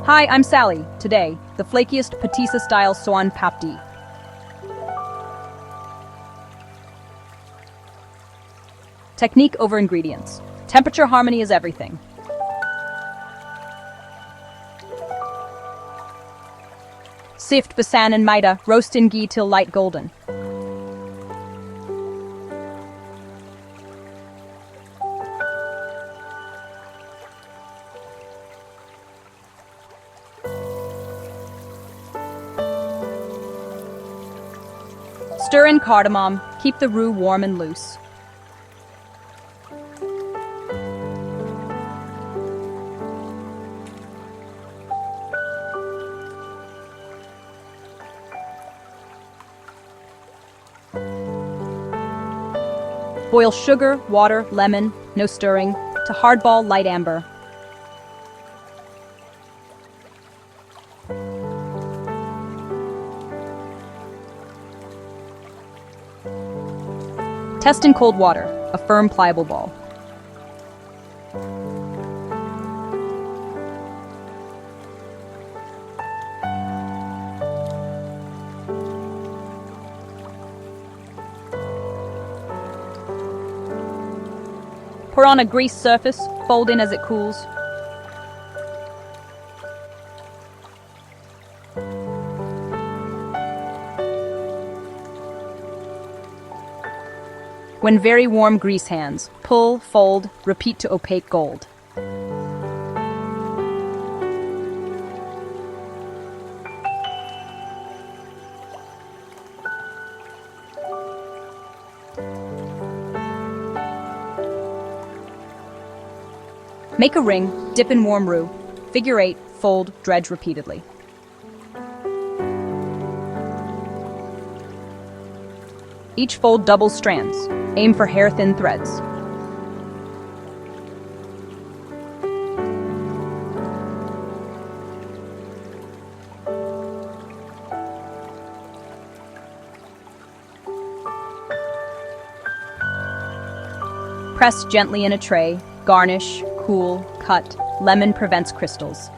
Hi, I'm Sally. Today, the flakiest Patisa-style Soan Papdi. Technique over ingredients. Temperature harmony is everything. Sift Besan and Maida, roast in ghee till light golden. Stir in cardamom, keep the roux warm and loose. Boil sugar, water, lemon, no stirring, to hardball light amber. Test in cold water, a firm, pliable ball. Pour on a greased surface, fold in as it cools. When very warm, grease hands. Pull, fold, repeat to opaque gold. Make a ring, dip in warm roux. Figure 8, fold, dredge repeatedly. Each fold doubles strands. Aim for hair-thin threads. Press gently in a tray. Garnish, cool, cut. Lemon prevents crystals.